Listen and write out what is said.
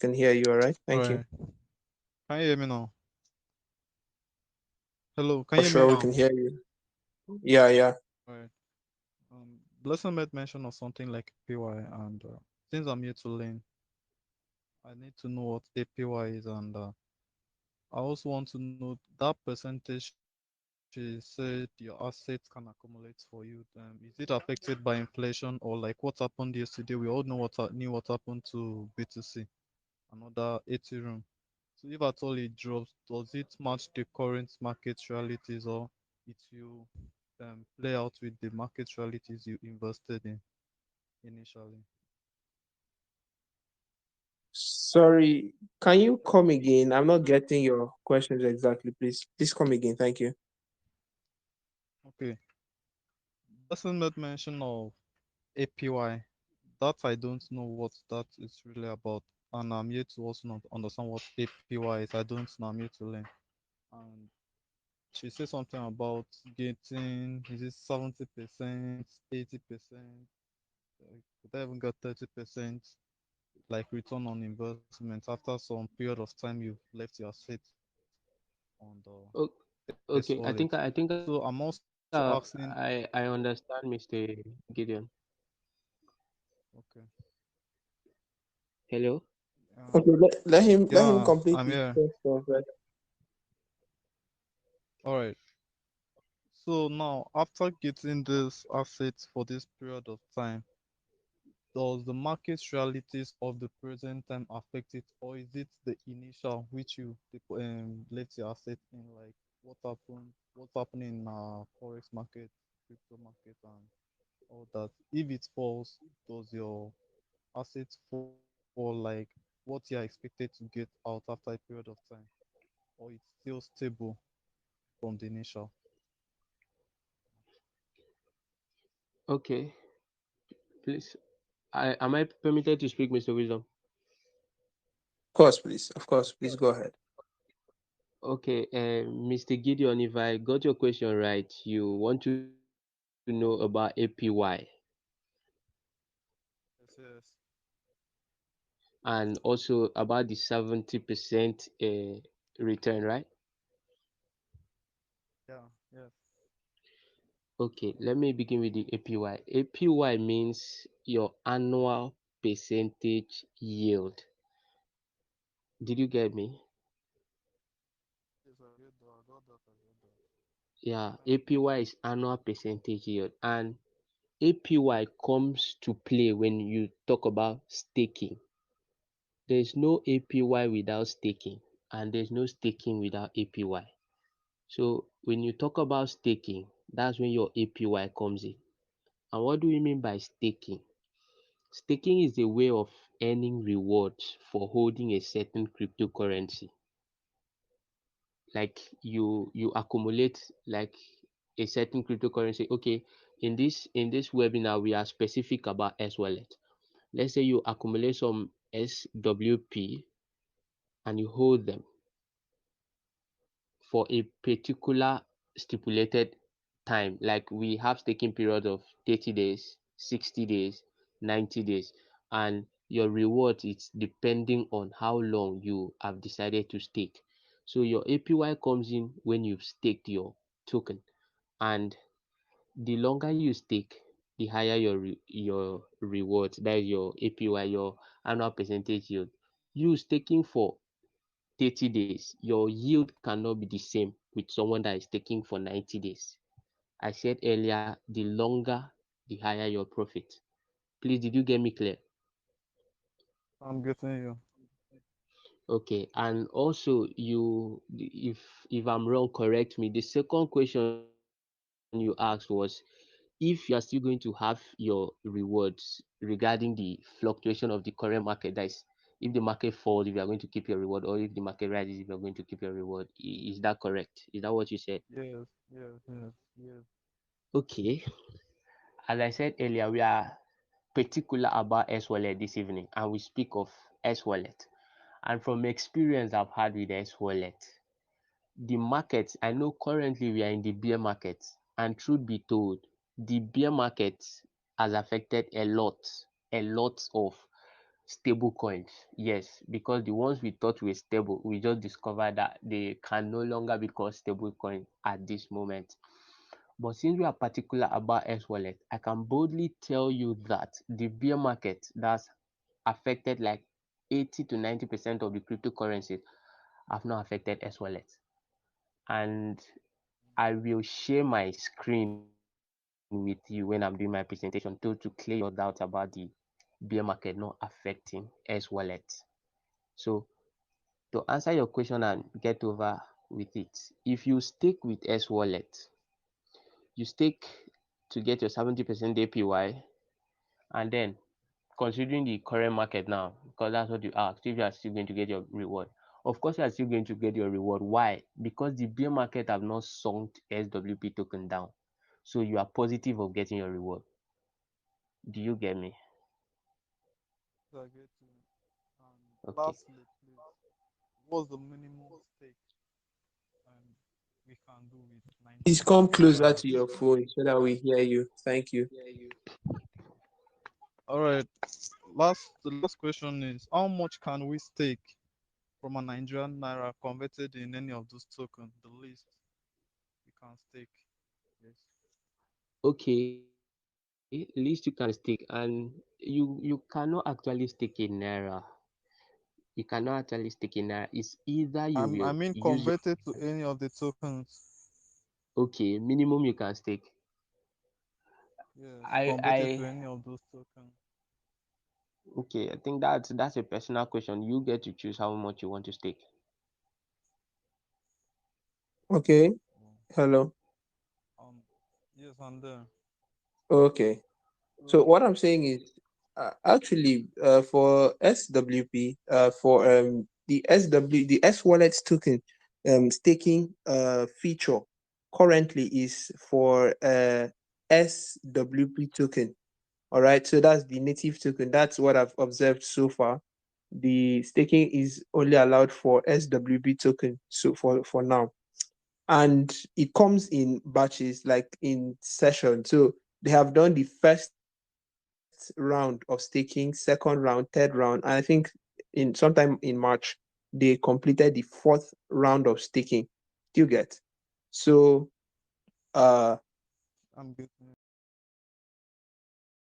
can hear you. All right. All Thank you. right. Can you hear me now? Hello, can For you hear me sure, we now? can hear you. Yeah, yeah. All right. Blessing made mention of something like APY, and since I'm here to learn, I need to know what APY is, and I also want to know that percentage she said your assets can accumulate for you. Is it affected by inflation, or like what happened yesterday? We all know knew what happened to BTC, another Ethereum. So if at all it drops, does it match the current market realities, or it will play out with the market realities you invested in initially? Sorry, can you come again? I'm not getting your questions exactly. Please come again. Thank you. Okay. Blessing made mention of APY. That I don't know what that is really about. And I'm here to also not understand what APY is. I don't know. I'm here to learn. And she said something about getting, is it 70%, 80%? Could I even get 30% like return on investment after some period of time you've left your assets on O- the S Okay, wallet? I think So I'm also asking, I understand, Mr. Gideon. okay, Hello. Okay, let him yeah, complete I'm his here. question first. All right. So now, after getting this assets for this period of time, does the market realities of the present time affect it, or is it the initial which you left your asset in? Like what's happening in forex market, crypto market, and all that? If it falls, does your assets fall like what you are expected to get out after a period of time, or it's still stable from the initial? Okay, please. I am I permitted to speak, Mr. Wisdom? Of course, please. Of course, please go ahead. Okay, Mr. Gideon, if I got your question right, you want to know about APY Yes, yes, and also about the 70% return, right? yeah, yes. Okay, let me begin with the APY. APY means your annual percentage yield. Did you get me? Yes, I get that. I got that. I got that. Yeah, Thank you. APY is annual percentage yield, and APY comes to play when you talk about staking. There's no APY without staking, and there's no staking without APY. So when you talk about staking, that's when your APY comes in. And what do we mean by staking? Staking is a way of earning rewards for holding a certain cryptocurrency. Like you accumulate like a certain cryptocurrency. Okay, in this webinar we are specific about S wallet. Let's say you accumulate some SWP and you hold them for a particular stipulated time. Like we have staking period of 30 days, 60 days, 90 days, and your reward is depending on how long you have decided to stake. So your APY comes in when you've staked your token, and the longer you stake, the higher your reward. That is your APY, your annual percentage yield. You staking for 30 days, your yield cannot be the same with someone that is taking for 90 days. I said earlier, the longer, the higher your profit. Please, did you get me clear? I'm getting you. Okay, and also if I'm wrong, correct me. The second question you asked was if you are still going to have your rewards regarding the fluctuation of the current market. That is, if the market falls, if you are going to keep your reward, or if the market rises, if you are going to keep your reward. Is that correct? Is that what you said? Yes, yes, yes, yes. Okay. As I said earlier, we are particular about S wallet this evening, and we speak of S wallet. And from experience I've had with S wallet, the market, I know currently we are in the bear market, and truth be told, the bear market has affected a lot of stable coins. Yes, because the ones we thought were stable, we just discovered that they can no longer be called stable coin at this moment. But since we are particular about S wallet, I can boldly tell you that the bear market that's affected like 80 to 90% of the cryptocurrencies have not affected S wallet. And I will share my screen with you when I'm doing my presentation to clear your doubts about the bear market not affecting S wallet. So to answer your question and get over with it, if you stick with S wallet, you stick to get your 70% APY, and then considering the current market now, because that's what you asked, if you are still going to get your reward. Of course, you are still going to get your reward. Why? Because the bear market have not sunk SWP token down. So you are positive of getting your reward. Do you get me? So I get you. And Okay. lastly, please, what's the minimum stake um, we can do with Please 19 come closer naira? to your phone so that we hear you. Thank you. All right. The last question is, how much can we stake from a Nigerian naira converted in any of those tokens? The least we can stake. Yes. Okay. Least you can stake, and you cannot actually stake in naira. You cannot actually stake in naira. It's either you I will mean, use your converted to any of the tokens. okay minimum you can stake. Yes, I converted to I any of those tokens. okay. I think that's a personal question. You get to choose how much you want to stake. Okay. Oh, Hello. Um, yes, and then Okay. So what I'm saying is, actually, for SWP, for the S Wallet token, staking feature currently is for SWP token. All right. So that's the native token. That's what I've observed so far. The staking is only allowed for SWP token. So for now, and it comes in batches, like in session. So they have done the first round of staking, second round, third round, and I think in sometime in March they completed the fourth round of staking. Do you get? So uh I'm getting